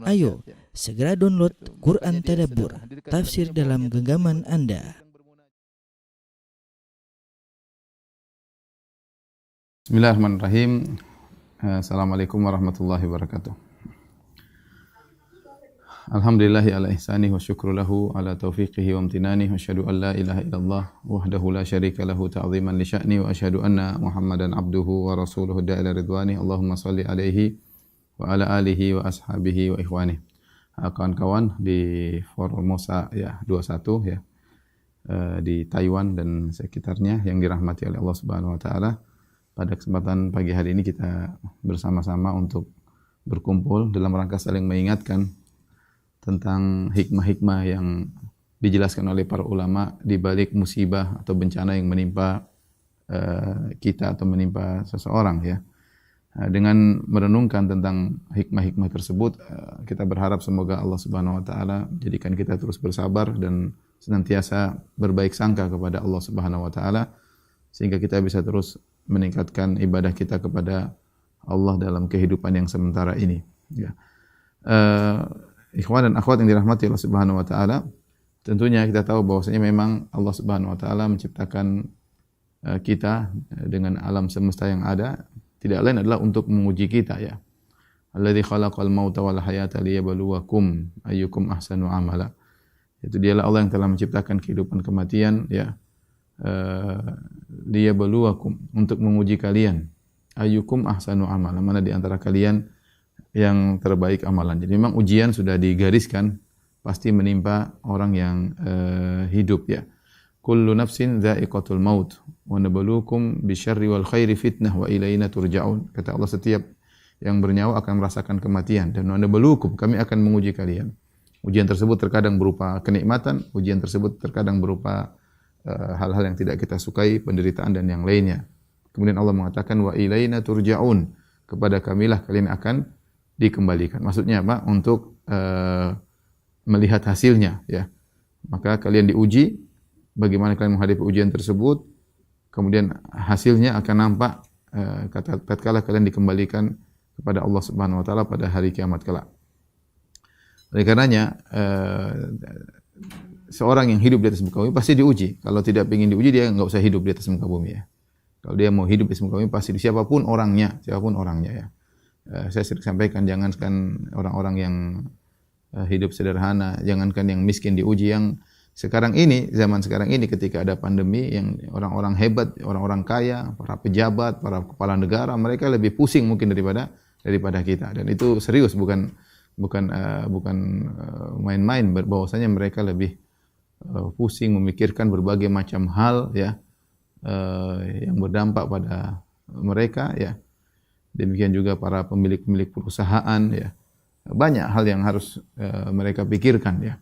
Ayo, segera download Quran Tadabbur, tafsir dalam genggaman Anda. Bismillahirrahmanirrahim. Assalamualaikum warahmatullahi wabarakatuh. Alhamdulillahi ala ihsanih wa syukru lahu ala taufiqihi wa amtinanih wa asyhadu an la ilaha illallah wahdahu la syarika lahu ta'ziman li sya'ni wa asyhadu anna Muhammadan abduhu wa rasuluhu da'ila ridwani. Allahumma salli alaihi wa ala alihi wa ashabihi wa ikhwani. Kawan-kawan di Formosa ya 21 ya di Taiwan dan sekitarnya yang dirahmati oleh Allah Subhanahu wa taala. Pada kesempatan pagi hari ini kita bersama-sama untuk berkumpul dalam rangka saling mengingatkan tentang hikmah-hikmah yang dijelaskan oleh para ulama di balik musibah atau bencana yang menimpa kita atau menimpa seseorang ya. Dengan merenungkan tentang hikmah-hikmah tersebut, kita berharap semoga Allah Subhanahu wa taala jadikan kita terus bersabar dan senantiasa berbaik sangka kepada Allah Subhanahu wa taala sehingga kita bisa terus meningkatkan ibadah kita kepada Allah dalam kehidupan yang sementara ini ya. Ikhwan dan akhwat yang dirahmati Allah Subhanahu wa taala, tentunya kita tahu bahwasanya memang Allah Subhanahu wa taala menciptakan kita dengan alam semesta yang ada tidak lain adalah untuk menguji kita ya. Alladzi khalaqal mauta wal hayata liyabluwakum ayyukum ahsanu amala. Itu dialah Allah yang telah menciptakan kehidupan kematian ya. Liyabluwakum, untuk menguji kalian. Ayyukum ahsanu amala, mana di antara kalian yang terbaik amalan. Jadi memang ujian sudah digariskan pasti menimpa orang yang hidup ya. Kullu nafsin dha'iqatul maut wa nabluukum bisyarri wal khairi fitnah wa ilaina turja'un. Kata Allah, setiap yang bernyawa akan merasakan kematian, dan wa nabluukum, kami akan menguji kalian. Ujian tersebut terkadang berupa kenikmatan, ujian tersebut terkadang berupa hal-hal yang tidak kita sukai, penderitaan dan yang lainnya. Kemudian Allah mengatakan wa ilaina turja'un, kepada kamilah kalian akan dikembalikan. Maksudnya apa? Untuk melihat hasilnya ya. Maka kalian diuji bagaimana kalian menghadapi ujian tersebut, kemudian hasilnya akan nampak tatkala kalian dikembalikan kepada Allah Subhanahu wa taala pada hari kiamat kelak. Oleh karenanya seorang yang hidup di atas muka bumi pasti diuji. Kalau tidak ingin diuji, dia enggak usah hidup di atas muka bumi ya. Kalau dia mau hidup di atas muka bumi, pasti siapapun orangnya ya. Saya sering sampaikan, jangankan orang-orang yang hidup sederhana, jangankan yang miskin diuji, yang sekarang ini, zaman sekarang ini ketika ada pandemi, yang orang-orang hebat, orang-orang kaya, para pejabat, para kepala negara, mereka lebih pusing mungkin daripada kita. Dan itu serius, bukan main-main, bahwasanya mereka lebih pusing memikirkan berbagai macam hal ya yang berdampak pada mereka ya. Demikian juga para pemilik-pemilik perusahaan ya. Banyak hal yang harus mereka pikirkan ya.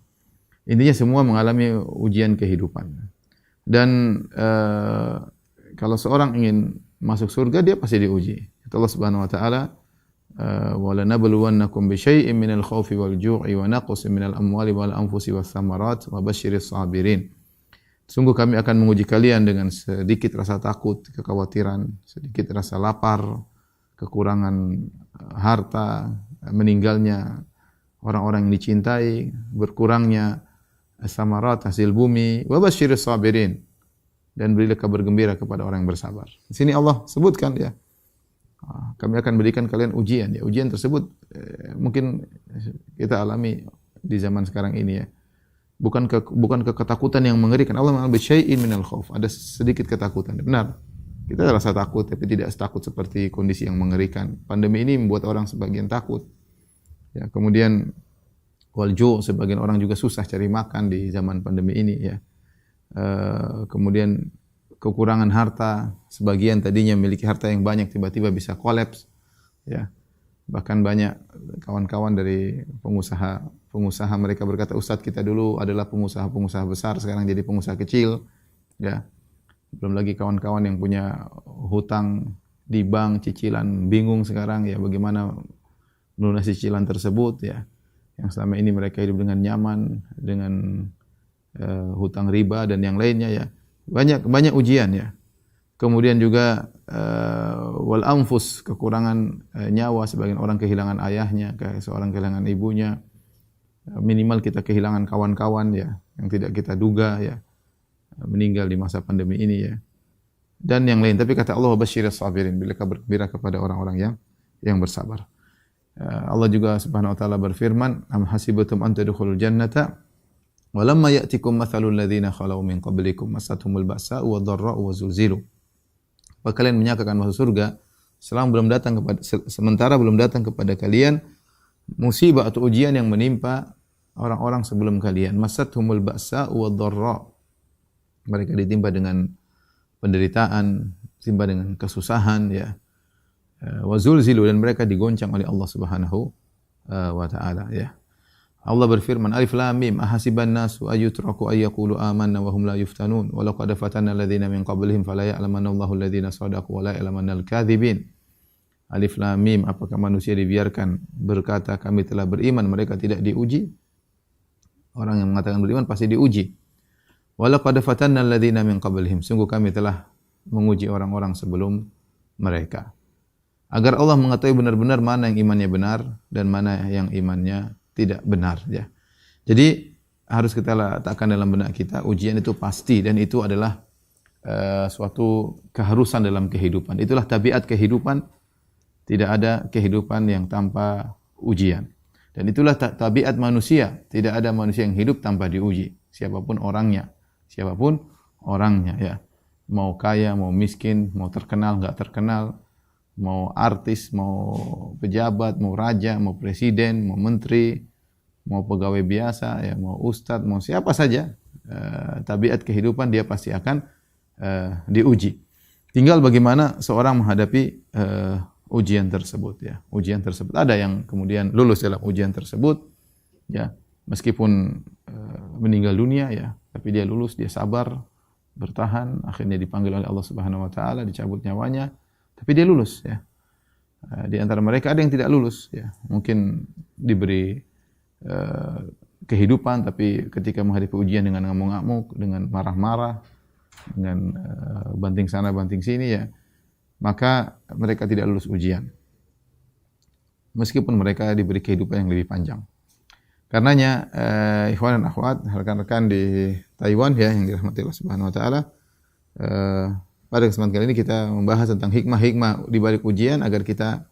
Intinya semua mengalami ujian kehidupan. Dan kalau seorang ingin masuk surga, dia pasti diuji. Kata Allah Subhanahu wa taala, "Wa lanabluwannakum bisyai'in minal khaufi wal ju'i wa naqsin minal amwali wal anfusi was samarat wa basyiris sabirin." Sungguh kami akan menguji kalian dengan sedikit rasa takut, kekhawatiran, sedikit rasa lapar, kekurangan harta, meninggalnya orang-orang yang dicintai, berkurangnya samarat, hasil bumi, wa basyiris sabirin, dan berilah kabar gembira kepada orang yang bersabar. Di sini Allah sebutkan ya, kami akan berikan kalian ujian ya. Ujian tersebut mungkin kita alami di zaman sekarang ini ya. Bukan ketakutan yang mengerikan. Allah mengatakan bisyai'in minal khauf, ada sedikit ketakutan. Benar. Kita rasa takut, tapi tidak setakut seperti kondisi yang mengerikan. Pandemi ini membuat orang sebagian takut. Ya, kemudian walju, sebagian orang juga susah cari makan di zaman pandemi ini ya. Kemudian kekurangan harta, sebagian tadinya memiliki harta yang banyak tiba-tiba bisa kolaps ya. Bahkan banyak kawan-kawan dari pengusaha mereka berkata, "Ustadz, kita dulu adalah pengusaha besar, sekarang jadi pengusaha kecil." Ya. Belum lagi kawan-kawan yang punya hutang di bank, cicilan, bingung sekarang ya bagaimana melunasi cicilan tersebut ya. Yang selama ini mereka hidup dengan nyaman, dengan hutang riba dan yang lainnya ya. Banyak ujian ya. Kemudian juga wal anfus, kekurangan nyawa, sebagian orang kehilangan ayahnya, seorang kehilangan ibunya, minimal kita kehilangan kawan-kawan ya yang tidak kita duga ya, meninggal di masa pandemi ini ya. Dan yang lain. Tapi kata Allah, basyiris sabirin, bila bergembira kepada orang-orang yang bersabar. Allah juga Subhanahu wa taala berfirman, am hasibatum an tadkhulul jannata walamma ya'tikum mathalul ladzina khalau min qablikum massatuhumul ba'sa'u wadh-dharra'u wa zulzilu. Apa kalian menyangka akan masuk surga sementara belum datang kepada kalian musibah atau ujian yang menimpa orang-orang sebelum kalian. Massatuhumul ba'sa'u wadh-dharra'. Mereka ditimpa dengan penderitaan, ditimpa dengan kesusahan ya. Wa zulzilu, dan mereka digoncang oleh Allah Subhanahu wa taala ya. Allah berfirman, Alif Lam Mim, ahasiban nasu ayyutraku ayyaqulu amanna wa hum la yuftanun wa laqad fatanna alladziina min qablihim fala ya'lamanna Allahu alladziina shadaqu wa la ya'lamanna al-kadzibin. Alif Lam Mim, apakah manusia dibiarkan berkata kami telah beriman, mereka tidak diuji? Orang yang mengatakan beriman pasti diuji. Wa laqad fatanna alladziina min qablihim, sungguh kami telah menguji orang-orang sebelum mereka. Agar Allah mengetahui benar-benar mana yang imannya benar dan mana yang imannya tidak benar ya. Jadi harus kita letakkan dalam benak kita, ujian itu pasti dan itu adalah suatu keharusan dalam kehidupan. Itulah tabiat kehidupan. Tidak ada kehidupan yang tanpa ujian. Dan itulah tabiat manusia. Tidak ada manusia yang hidup tanpa diuji. Siapapun orangnya ya. Mau kaya, mau miskin, mau terkenal, enggak terkenal, mau artis, mau pejabat, mau raja, mau presiden, mau menteri, mau pegawai biasa, ya, mau ustadz, mau siapa saja, tabiat kehidupan dia pasti akan diuji. Tinggal bagaimana seorang menghadapi ujian tersebut. Ya, ujian tersebut ada yang kemudian lulus dalam ujian tersebut, ya, meskipun meninggal dunia, ya, tapi dia lulus, dia sabar, bertahan, akhirnya dipanggil oleh Allah Subhanahu Wa Taala, dicabut nyawanya. Tapi dia lulus ya. Di antara mereka ada yang tidak lulus ya. Mungkin diberi kehidupan tapi ketika menghadapi ujian dengan ngamuk-ngamuk, dengan marah-marah, dengan banting sana banting sini ya, maka mereka tidak lulus ujian. Meskipun mereka diberi kehidupan yang lebih panjang. Karenanya ikhwan dan akhwat, rekan-rekan di Taiwan ya yang dirahmati Allah Subhanahu wa taala, pada kesempatan kali ini kita membahas tentang hikmah-hikmah di balik ujian agar kita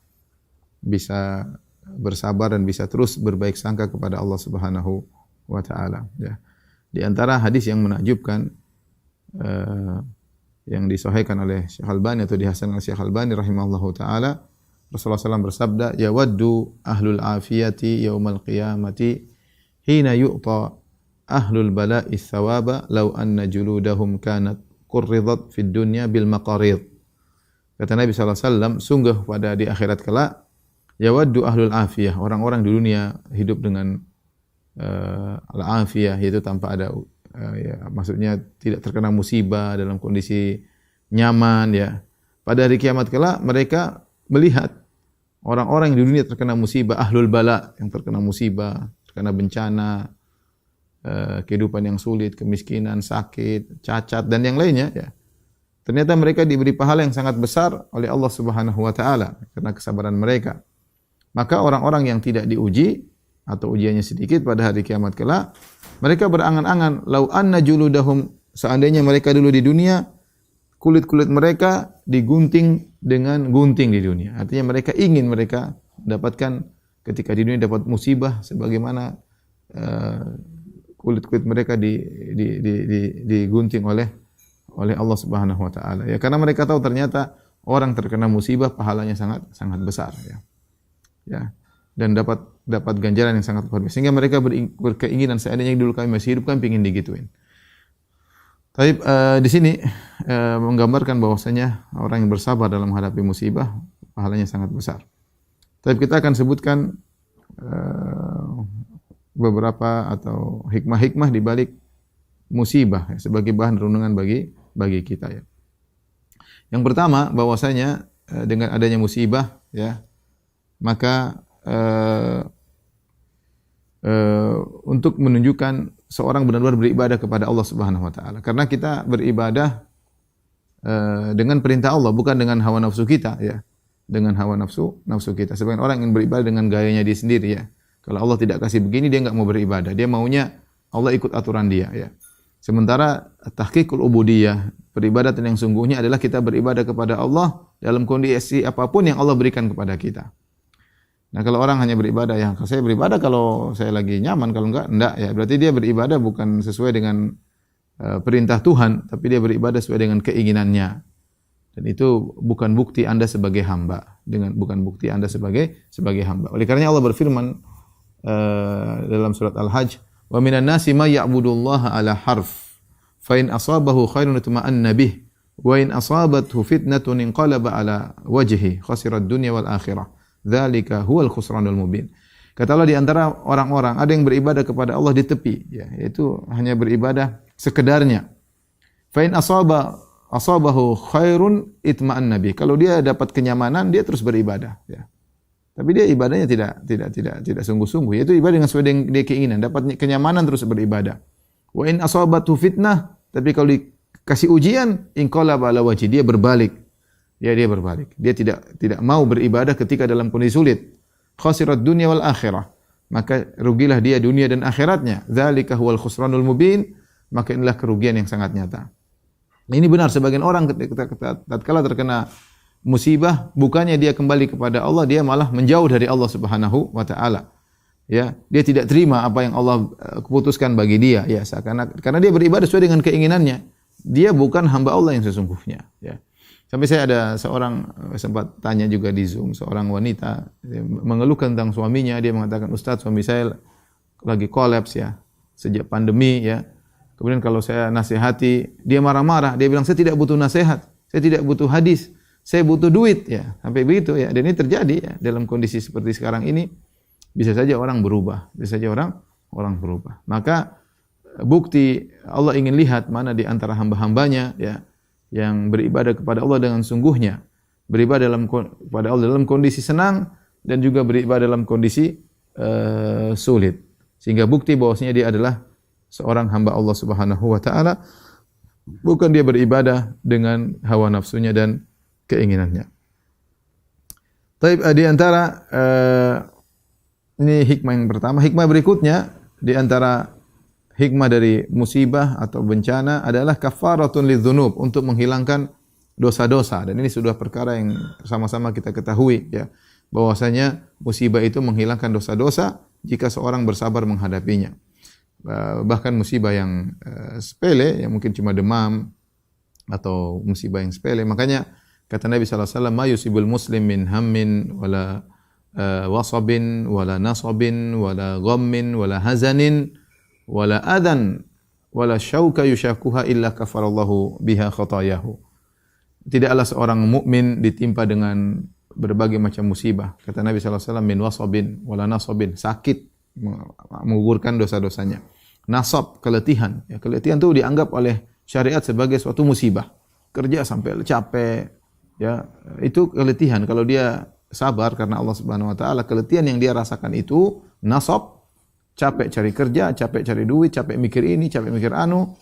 bisa bersabar dan bisa terus berbaik sangka kepada Allah Subhanahu wa taala ya. Di antara hadis yang menakjubkan yang disahihkan oleh Syekh Albani atau dihasankan oleh Syekh Albani rahimahullahu taala, Rasulullah SAW bersabda, "Yawaddu ahlul afiyati yaumal qiyamati hina yu'ta ahlul bala'i thawaba law anna juludahum kanat qurridat fid dunya bil maqarid." Kata Nabi SAW, sungguh pada di akhirat kelak, yawaddu ahlul afiyah, orang-orang di dunia hidup dengan al-afiyah, yaitu tanpa ada ya, maksudnya tidak terkena musibah, dalam kondisi nyaman ya. Pada hari kiamat kelak mereka melihat orang-orang yang di dunia terkena musibah, ahlul bala, yang terkena musibah, terkena bencana, kehidupan yang sulit, kemiskinan, sakit, cacat dan yang lainnya ya. Ternyata mereka diberi pahala yang sangat besar oleh Allah Subhanahu wa taala karena kesabaran mereka. Maka orang-orang yang tidak diuji atau ujiannya sedikit pada hari kiamat kelak, mereka berangan-angan, lau anna juludahum, seandainya mereka dulu di dunia kulit-kulit mereka digunting dengan gunting di dunia. Artinya mereka ingin mereka dapatkan ketika di dunia dapat musibah sebagaimana kulit-kulit mereka digunting oleh Allah Subhanahu wa taala. Ya, karena mereka tahu ternyata orang terkena musibah pahalanya sangat sangat besar ya. Ya. Dan dapat ganjaran yang sangat luar biasa. Sehingga mereka berkeinginan seandainya dulu kami masih hidup kan pengin digituin. Tapi di sini menggambarkan bahwasanya orang yang bersabar dalam menghadapi musibah pahalanya sangat besar. Tapi kita akan sebutkan beberapa atau hikmah-hikmah di balik musibah ya, sebagai bahan renungan bagi kita ya. Yang pertama bahwasanya dengan adanya musibah ya, maka untuk menunjukkan seorang benar-benar beribadah kepada Allah Subhanahu wa taala. Karena kita beribadah dengan perintah Allah, bukan dengan hawa nafsu kita ya. Dengan hawa nafsu kita. Sebagian orang ingin beribadah dengan gayanya dia sendiri ya. Kalau Allah tidak kasih begini dia enggak mau beribadah. Dia maunya Allah ikut aturan dia ya. Sementara tahqiqul ubudiyah, peribadatan yang sungguhnya adalah kita beribadah kepada Allah dalam kondisi apapun yang Allah berikan kepada kita. Nah, kalau orang hanya beribadah ya, saya beribadah kalau saya lagi nyaman, kalau enggak ya. Berarti dia beribadah bukan sesuai dengan perintah Tuhan, tapi dia beribadah sesuai dengan keinginannya. Dan itu bukan bukti Anda sebagai hamba, bukan bukti Anda sebagai hamba. Oleh karenanya Allah berfirman dalam surat Al-Hajj, "Wa minan nasi may ya'budullaha 'ala harf, fa in asabahu khairun itma'anna bih, wa in asabathu fitnatun inqalaba 'ala wajhihi, khasira ad-dunya wal akhirah. Dzalika huwal khusranul mubin." Kata Allah, di antara orang-orang ada yang beribadah kepada Allah di tepi, ya, yaitu hanya beribadah sekedarnya. Fa in asabahu khairun itma'anna bih. Kalau dia dapat kenyamanan, dia terus beribadah, ya. Tapi dia ibadahnya tidak sungguh-sungguh. Yaitu ibadah dengan sesuai dengan dia keinginan, dapat kenyamanan terus beribadah. Wa in asabatu fitnah, tapi kalau dikasih ujian, inqalaba ala wajhi, dia berbalik. Ya, dia berbalik. Dia tidak mau beribadah ketika dalam kondisi sulit. Khasirat dunya wal akhirah. Maka rugilah dia dunia dan akhiratnya. Dzalika huwal khusranul mubin. Maka inilah kerugian yang sangat nyata. Ini benar, sebagian orang tatkala terkena musibah, bukannya dia kembali kepada Allah, dia malah menjauh dari Allah Subhanahu wa taala. Ya, dia tidak terima apa yang Allah putuskan bagi dia, ya, karena dia beribadah sesuai dengan keinginannya. Dia bukan hamba Allah yang sesungguhnya, ya. Sampai saya ada seorang sempat tanya juga di Zoom, seorang wanita mengeluhkan tentang suaminya. Dia mengatakan, "Ustaz, suami saya lagi kolaps ya, sejak pandemi ya. Kemudian kalau saya nasihati, dia marah-marah. Dia bilang, saya tidak butuh nasihat, saya tidak butuh hadis, saya butuh duit ya." Sampai begitu ya. Dan ini terjadi ya dalam kondisi seperti sekarang ini. Bisa saja orang berubah, bisa saja orang berubah. Maka bukti Allah ingin lihat mana di antara hamba-hambanya ya yang beribadah kepada Allah dengan sungguhnya, beribadah kepada Allah dalam kondisi senang dan juga beribadah dalam kondisi sulit. Sehingga bukti bahwasanya dia adalah seorang hamba Allah Subhanahu wa taala, bukan dia beribadah dengan hawa nafsunya dan keinginannya. Tapi di antara ini hikmah yang pertama. Hikmah berikutnya di antara hikmah dari musibah atau bencana adalah kafaratun lidzunub, untuk menghilangkan dosa-dosa. Dan ini sudah perkara yang sama-sama kita ketahui ya, bahwasanya musibah itu menghilangkan dosa-dosa jika seorang bersabar menghadapinya. Bahkan musibah yang sepele, yang mungkin cuma demam atau musibah yang sepele. Makanya kata Nabi sallallahu alaihi wasallam, "Ma yusibul muslim min hammin wala wasabin wala nasabin wala ghammin wala hazanin wala adan wala syauka yushakuha illa kafarallahu biha khatayahu." Tidaklah seorang mukmin ditimpa dengan berbagai macam musibah. Kata Nabi sallallahu alaihi wasallam, "Min wasabin wala nasabin", sakit menggugurkan dosa-dosanya. Nasab, keletihan. Ya, keletihan itu dianggap oleh syariat sebagai suatu musibah. Kerja sampai capek, ya, itu keletihan. Kalau dia sabar karena Allah Subhanahu wa taala, keletihan yang dia rasakan itu nasab, capek cari kerja, capek cari duit, capek mikir ini, capek mikir anu,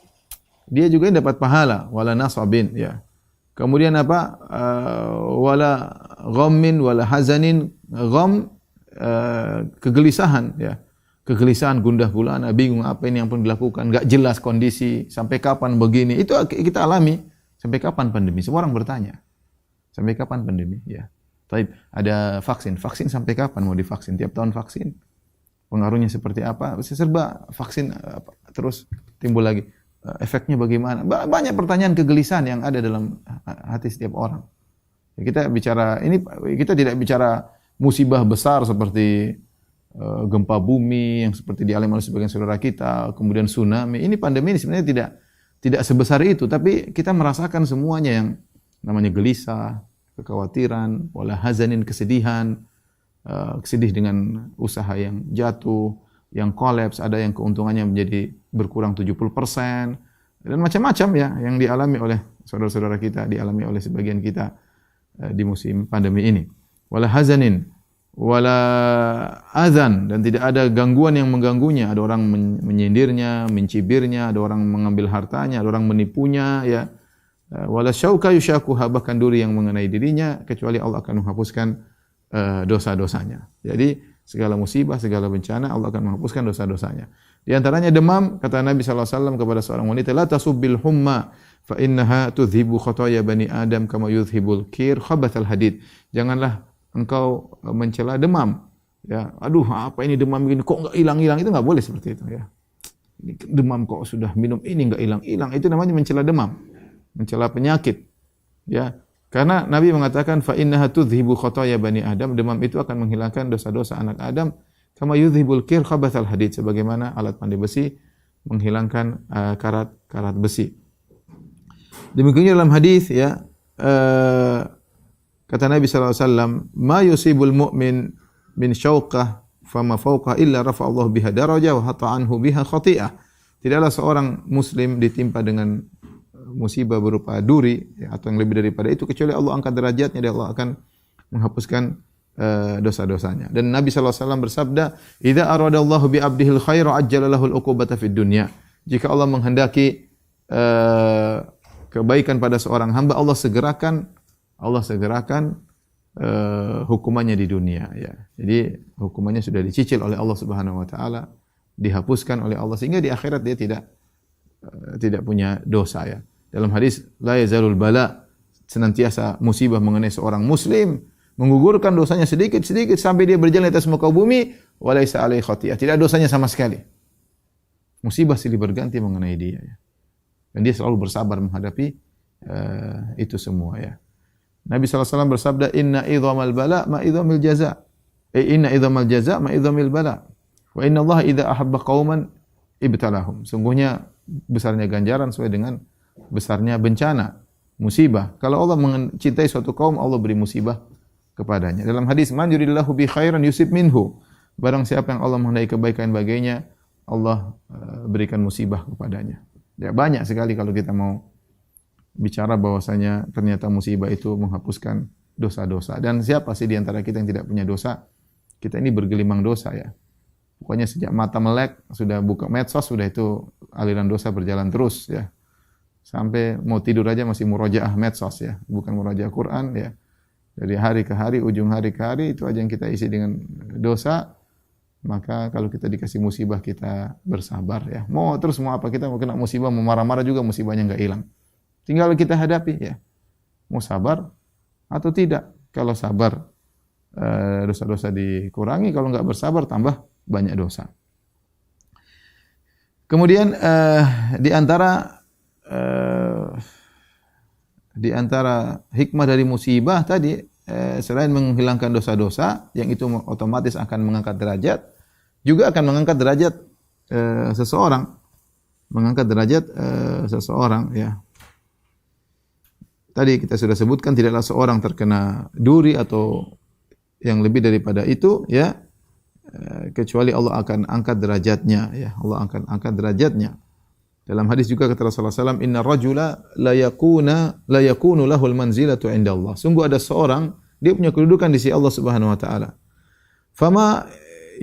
dia juga dapat pahala, wala nasabin ya. Kemudian apa? Wala ghammin wala hazanin. Gham, kegelisahan ya. Kegelisahan, gundah gulana, bingung apa ini yang pun dilakukan, enggak jelas kondisi, sampai kapan begini. Itu kita alami. Sampai kapan pandemi? Semua orang bertanya. Sampai kapan pandemi? Ya. Baik, ada vaksin. Vaksin sampai kapan mau divaksin? Tiap tahun vaksin. Pengaruhnya seperti apa? Serba vaksin terus timbul lagi. Efeknya bagaimana? Banyak pertanyaan kegelisahan yang ada dalam hati setiap orang. Kita bicara ini, kita tidak bicara musibah besar seperti gempa bumi yang seperti dialami oleh sebagian saudara kita, kemudian tsunami. Ini pandemi ini sebenarnya tidak sebesar itu, tapi kita merasakan semuanya yang namanya gelisah, kekhawatiran, wala hazanin, kesedihan, kesedih dengan usaha yang jatuh, yang kolaps, ada yang keuntungannya menjadi berkurang 70%, dan macam-macam ya yang dialami oleh saudara-saudara kita, dialami oleh sebagian kita di musim pandemi ini. Wala hazanin, wala azan, dan tidak ada gangguan yang mengganggunya. Ada orang menyindirnya, mencibirnya, ada orang mengambil hartanya, ada orang menipunya ya. wala syauka yushakuha, bahkan duri yang mengenai dirinya, kecuali Allah akan menghapuskan dosa-dosanya. Jadi segala musibah, segala bencana Allah akan menghapuskan dosa-dosanya. Di antaranya demam, kata Nabi sallallahu alaihi wasallam kepada seorang wanita, la tasubbil humma fa innaha tudhibu khataaya bani Adam kama yudhibul kir khabathal hadid. Janganlah engkau mencela demam. Ya, aduh apa ini demam begini kok enggak hilang-hilang, itu enggak boleh seperti itu ya. Ini demam kok sudah minum ini enggak hilang-hilang, itu namanya mencela demam, mencela penyakit. Ya, karena Nabi mengatakan fa innaha tudhibu khataaya bani Adam, demam itu akan menghilangkan dosa-dosa anak Adam kama yudhibul kir khabathal hadid, sebagaimana alat pandai besi menghilangkan karat besi. Demikian dalam hadis ya, kata Nabi sallallahu alaihi wasallam, ma yusibul mu'min min syauqah fama fawqa illa rafa Allah biha darajah wa hatta anhu biha khati'ah. Tidaklah seorang muslim ditimpa dengan musibah berupa duri ya, atau yang lebih daripada itu, kecuali Allah angkat derajatnya dan Allah akan menghapuskan dosa-dosanya. Dan Nabi sallallahu alaihi wasallam bersabda, "Idza aradallahu bi 'abdihil khaira ajjala lahul 'uqubata fid dunya." Jika Allah menghendaki kebaikan pada seorang hamba, Allah segerakan hukumannya di dunia ya. Jadi hukumannya sudah dicicil oleh Allah Subhanahu wa taala, dihapuskan oleh Allah, sehingga di akhirat dia tidak punya dosa ya. Dalam hadis la yazalul bala, senantiasa musibah mengenai seorang muslim, menggugurkan dosanya sedikit-sedikit sampai dia berjalan di atas muka bumi, walaisa alaihi khati'ah, tidak ada dosanya sama sekali. Musibah silih berganti mengenai dia ya. Dan dia selalu bersabar menghadapi itu semua ya. Nabi sallallahu alaihi wasallam bersabda, "Inna idhamal bala ma idhamil jaza." Inna idhamal jaza ma idhamil bala. Wa inna Allah idza ahabba qauman ibtalahum. Sungguhnya besarnya ganjaran sesuai dengan besarnya bencana, musibah. Kalau Allah mencintai suatu kaum, Allah beri musibah kepadanya. Dalam hadis, "Man yuridillahu bi khairan yusib minhu." Barang siapa yang Allah menghendaki kebaikan baginya, Allah berikan musibah kepadanya. Ya, banyak sekali kalau kita mau bicara bahwasanya ternyata musibah itu menghapuskan dosa-dosa. Dan siapa sih di antara kita yang tidak punya dosa? Kita ini bergelimang dosa ya. Pokoknya sejak mata melek, sudah buka medsos, sudah itu aliran dosa berjalan terus ya. Sampai mau tidur aja masih murojaah medsos ya, bukan murojaah Quran ya. Dari hari ke hari, ujung hari ke hari, itu aja yang kita isi dengan dosa. Maka kalau kita dikasih musibah, kita bersabar ya. Mau apa, kita mau kena musibah, mau marah-marah juga musibahnya enggak hilang. Tinggal kita hadapi ya. Mau sabar atau tidak. Kalau sabar, dosa-dosa dikurangi. Kalau enggak bersabar, tambah banyak dosa. Kemudian di antara hikmah dari musibah tadi, selain menghilangkan dosa-dosa, yang itu otomatis akan mengangkat derajat, juga akan mengangkat derajat seseorang, ya. Tadi kita sudah sebutkan, tidaklah seorang terkena duri atau yang lebih daripada itu, ya, kecuali Allah akan angkat derajatnya, ya. Allah akan angkat derajatnya. Dalam hadis juga kata Rasulullah SAW, "Inna rajula la yakunu lahul manzilatu inda Allah." Sungguh ada seorang, dia punya kedudukan di sisi Allah Subhanahu wa taala. Fama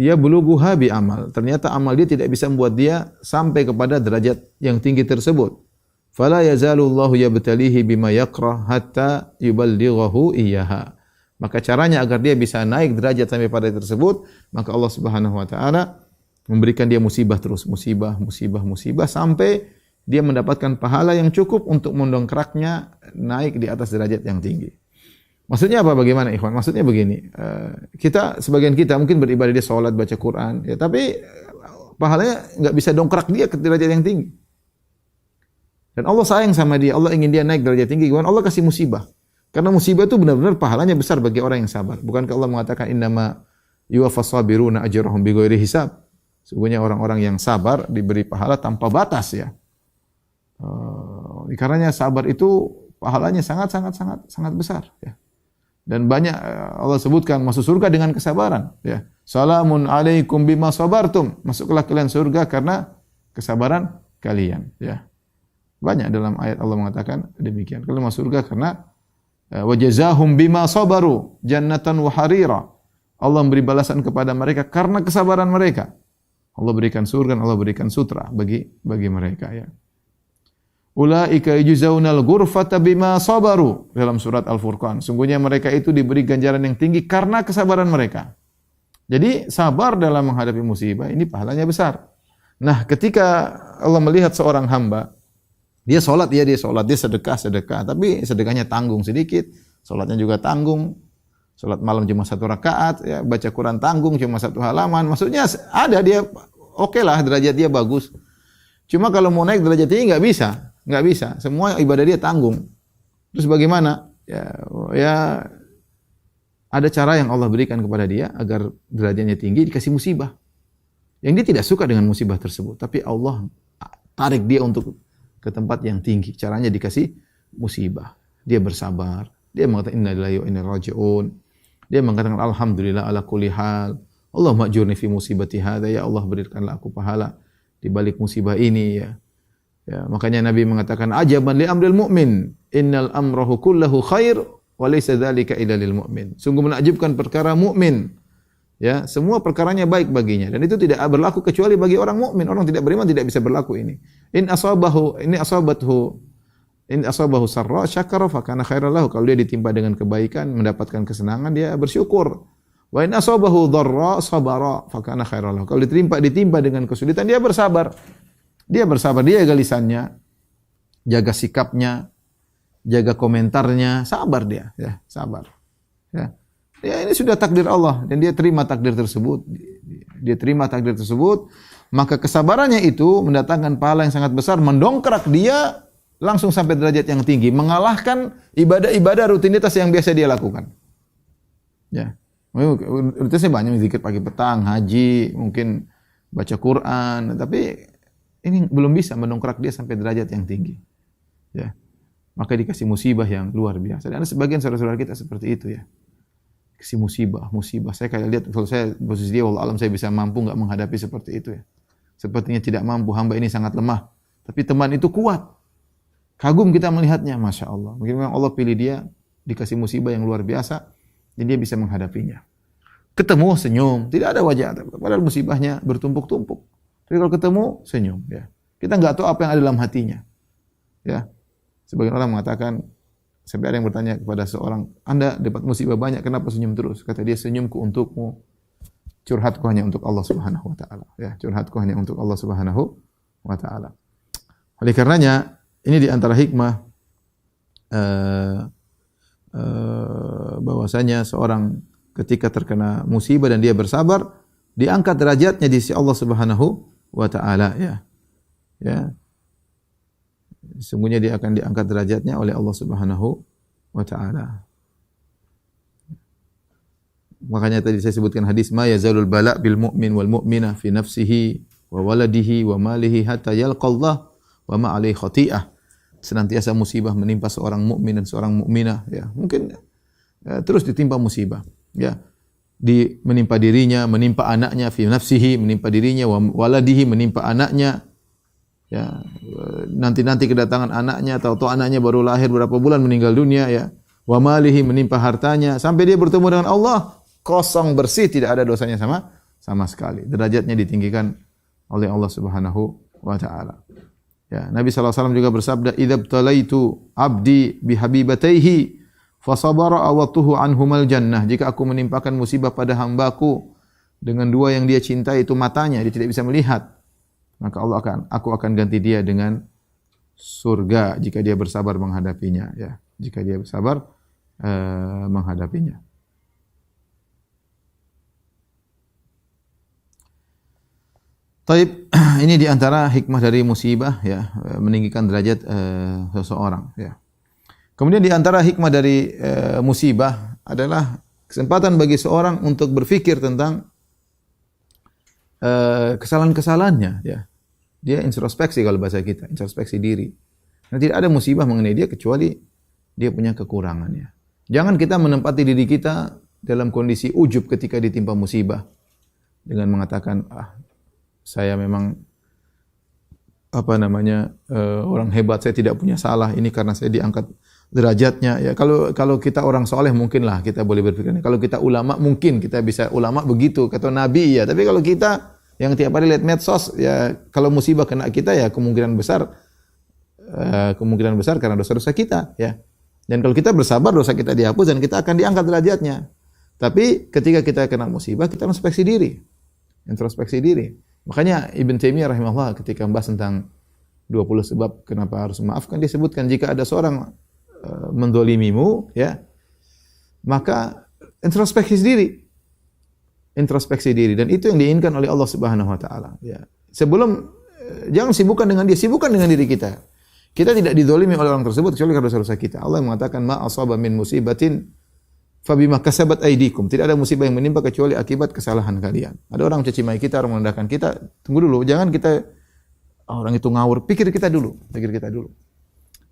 yablughuha bi amal. Ternyata amal dia tidak bisa membuat dia sampai kepada derajat yang tinggi tersebut. Fala yazalu Allahu yabtalihi bima yakrah hatta yuballighahu iyyaha. Maka caranya agar dia bisa naik derajat sampai pada tersebut, maka Allah Subhanahu wa taala memberikan dia musibah terus, musibah sampai dia mendapatkan pahala yang cukup untuk mendongkraknya naik di atas derajat yang tinggi. Maksudnya apa? Bagaimana, ikhwan? Maksudnya begini, sebagian kita mungkin beribadah, dia sholat, baca Quran, ya, tapi pahalanya nggak bisa dongkrak dia ke derajat yang tinggi. Dan Allah sayang sama dia, Allah ingin dia naik derajat tinggi. Gimana? Allah kasih musibah. Karena musibah itu benar-benar pahalanya besar bagi orang yang sabar. Bukankah Allah mengatakan, "Innama yuwaffas sabiruna ajrahum bighairi hisab." Sesungguhnya orang-orang yang sabar diberi pahala tanpa batas, ya. Karenanya sabar itu pahalanya sangat besar, ya. Dan banyak Allah sebutkan masuk surga dengan kesabaran, ya. Salamun alaikum bima sabartum. Masuklah kalian surga karena kesabaran kalian, ya. Banyak dalam ayat Allah mengatakan demikian. Kalian masuk surga karena wa jazaahum bima sabaru jannatan wa harira. Allah memberi balasan kepada mereka karena kesabaran mereka. Allah berikan surga, Allah berikan sutra bagi mereka, ya. Ulaika yujzaunal ghurfata bima sabaru dalam surat Al-Furqan. Sungguhnya mereka itu diberi ganjaran yang tinggi karena kesabaran mereka. Jadi sabar dalam menghadapi musibah ini pahalanya besar. Nah, ketika Allah melihat seorang hamba, dia sholat, dia sedekah, tapi sedekahnya tanggung sedikit, sholatnya juga tanggung, sholat malam cuma 1 rakaat, ya, baca Quran tanggung cuma 1 halaman, maksudnya ada dia oke lah, derajat dia bagus. Cuma kalau mau naik derajat tinggi nggak bisa, semua ibadah dia tanggung. Terus bagaimana? Ya ada cara yang Allah berikan kepada dia agar derajatnya tinggi, dikasih musibah. Yang dia tidak suka dengan musibah tersebut, tapi Allah tarik dia untuk ke tempat yang tinggi. Caranya dikasih musibah. Dia bersabar. Dia mengatakan inna lillahi wa inna ilaihi raji'un. Dia mengatakan alhamdulillah ala kulli hal. Allahumma ajurni fi musibati hadza, ya Allah berikanlah aku pahala di balik musibah ini, ya. Ya, makanya Nabi mengatakan ajaban li amril mu'min, innal amrahu kullahu khair wa laysa dzalika illa lil mu'min. Sungguh menakjubkan perkara mukmin. Ya, semua perkaranya baik baginya dan itu tidak berlaku kecuali bagi orang mukmin. Orang tidak beriman tidak bisa berlaku ini. In asabahu sarra syakara fa kana khairan lahu. Kalau dia ditimpa dengan kebaikan, mendapatkan kesenangan, dia bersyukur. Wa in asabahu dharra sabara fa kana khairan lahu. Kalau ditimpa dengan kesulitan, dia bersabar. Dia jaga lisannya, jaga sikapnya, jaga komentarnya, sabar dia, ya, sabar. Ya. Ya, ini sudah takdir Allah dan dia terima takdir tersebut. Dia terima takdir tersebut, maka kesabarannya itu mendatangkan pahala yang sangat besar, mendongkrak dia langsung sampai derajat yang tinggi, mengalahkan ibadah-ibadah rutinitas yang biasa dia lakukan. Ya. Rutinitasnya banyak, zikir pagi petang, haji, mungkin baca Quran, tapi ini belum bisa mendongkrak dia sampai derajat yang tinggi. Ya. Maka dikasih musibah yang luar biasa. Dan ada sebagian saudara-saudara kita seperti itu, ya. Kasih musibah. Saya kayak lihat kalau saya posisi dia, wallahu alam saya bisa mampu enggak menghadapi seperti itu, ya. Sepertinya tidak mampu, hamba ini sangat lemah. Tapi teman itu kuat. Kagum kita melihatnya, Masya Allah. Mungkin memang Allah pilih dia, dikasih musibah yang luar biasa, dan dia bisa menghadapinya. Ketemu, senyum, tidak ada wajah, padahal musibahnya bertumpuk-tumpuk. Tapi kalau ketemu, senyum, ya. Kita enggak tahu apa yang ada dalam hatinya. Ya. Sebagian orang mengatakan, sampai ada yang bertanya kepada seorang, Anda dapat musibah banyak, kenapa senyum terus? Kata dia, senyumku untukmu, curhatku hanya untuk Allah Subhanahu wa taala. Ya, curhatku hanya untuk Allah Subhanahu wa taala. Oleh karenanya, ini di antara hikmah bahwasanya seorang ketika terkena musibah dan dia bersabar, diangkat derajatnya di sisi Allah Subhanahu wa taala, ya. Ya. Sesungguhnya dia akan diangkat derajatnya oleh Allah Subhanahu wa taala. Makanya tadi saya sebutkan hadis ma yazalul bala bil mu'min wal mu'mina fi nafsihi wa waladihi wa malihi hatta yalqallah wa ma alaihi khati'ah. Senantiasa musibah menimpa seorang mukmin dan seorang mukminah, ya. Mungkin terus ditimpa musibah, ya. Menimpa dirinya, menimpa anaknya, fi nafsihi, menimpa dirinya, wa waladihi, menimpa anaknya. Ya, nanti kedatangan anaknya, tahu-tahu anaknya baru lahir berapa bulan meninggal dunia, ya. Wa malihi, menimpa hartanya, sampai dia bertemu dengan Allah kosong bersih, tidak ada dosanya sama sekali. Derajatnya ditinggikan oleh Allah Subhanahu wa taala. Ya, Nabi sallallahu alaihi wasallam juga bersabda, "Idzabtalaitu 'abdi bihabibataihi fasabara awatuhu anhumal jannah." Jika aku menimpakan musibah pada hambaku dengan dua yang dia cintai, itu matanya, dia tidak bisa melihat, maka aku akan ganti dia dengan surga jika dia bersabar menghadapinya, ya. Jika dia bersabar menghadapinya. Taib, ini di antara hikmah dari musibah, ya, meninggikan derajat seseorang, ya. Kemudian di antara hikmah dari musibah adalah kesempatan bagi seorang untuk berfikir tentang kesalahan-kesalahannya, ya. Dia introspeksi, kalau bahasa kita, introspeksi diri. Nah, tidak ada musibah mengenai dia kecuali dia punya kekurangannya. Jangan kita menempati diri kita dalam kondisi ujub ketika ditimpa musibah dengan mengatakan, saya memang orang hebat, saya tidak punya salah, ini karena saya diangkat derajatnya, ya. Kalau kita orang soleh mungkinlah kita boleh berpikir. Kalau kita ulama mungkin kita bisa ulama begitu, kata Nabi, ya. Tapi kalau kita yang tiap hari lihat medsos, ya, kalau musibah kena kita, ya kemungkinan besar kemungkinan besar karena dosa-dosa kita, ya. Dan kalau kita bersabar, dosa kita dihapus dan kita akan diangkat derajatnya. Tapi ketika kita kena musibah, kita introspeksi diri. Introspeksi diri. Makanya Ibn Taimiyah rahimahullah ketika membahas tentang 20 sebab kenapa harus memaafkan, dia sebutkan jika ada seorang mendolimimu, ya, maka introspeksi diri. Introspeksi diri, dan itu yang diinginkan oleh Allah Subhanahu wa taala, ya. Sebelum jangan sibukkan dengan dia, sibukkan dengan diri kita. Kita tidak dizalimi oleh orang tersebut kecuali karena dosa-dosa kita. Allah mengatakan ma asaba min musibatin fabima kasabat aydikum. Tidak ada musibah yang menimpa kecuali akibat kesalahan kalian. Ada orang mencaci maki kita, orang merendahkan kita, tunggu dulu, jangan kita orang itu ngawur, pikir kita dulu.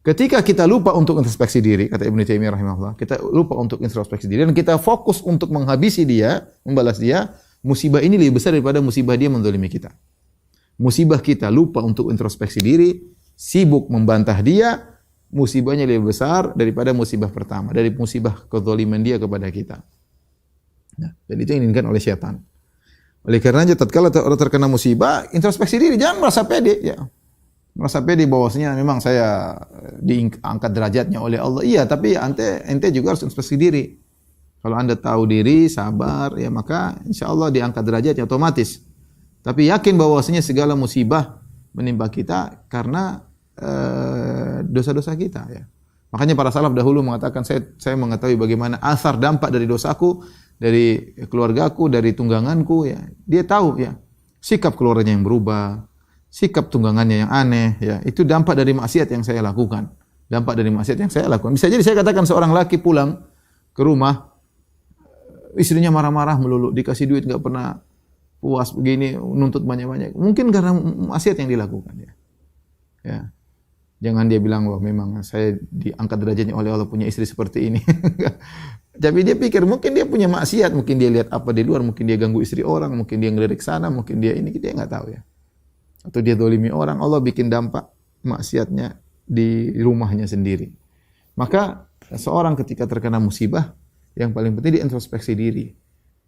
Ketika kita lupa untuk introspeksi diri, kata Ibnu Taimiyah rahimahullah, kita lupa untuk introspeksi diri dan kita fokus untuk menghabisi dia, membalas dia, musibah ini lebih besar daripada musibah dia menzalimi kita. Musibah kita lupa untuk introspeksi diri, sibuk membantah dia, musibahnya lebih besar daripada musibah pertama, dari musibah kezaliman dia kepada kita. Nah, dan itu yang diinginkan oleh syaitan. Oleh karenanya tatkala orang terkena musibah, introspeksi diri, jangan merasa pede, ya. Merasa pede bahwasanya memang saya diangkat derajatnya oleh Allah. Iya, tapi ente juga harus introspeksi diri. Kalau Anda tahu diri, sabar, ya maka insya Allah diangkat derajatnya otomatis. Tapi yakin bahwasanya segala musibah menimpa kita karena dosa-dosa kita, ya. Makanya para salaf dahulu mengatakan, saya mengetahui bagaimana asar dampak dari dosaku, dari keluargaku, dari tungganganku, ya. Dia tahu, ya, sikap keluarganya yang berubah, sikap tunggangannya yang aneh, ya, itu dampak dari maksiat yang saya lakukan. Dampak dari maksiat yang saya lakukan. Bisa jadi saya katakan seorang laki pulang ke rumah, istrinya marah-marah melulu, dikasih duit nggak pernah puas begini, nuntut banyak-banyak. Mungkin karena maksiat yang dilakukan, ya. Ya. Jangan dia bilang, wah memang saya diangkat derajatnya oleh Allah punya istri seperti ini. Tapi dia pikir mungkin dia punya maksiat, mungkin dia lihat apa di luar, mungkin dia ganggu istri orang, mungkin dia ngelirik sana, mungkin dia ini, dia nggak tahu, ya. Atau dia dolimi orang, Allah bikin dampak maksiatnya di rumahnya sendiri. Maka seorang ketika terkena musibah, yang paling penting dia introspeksi diri.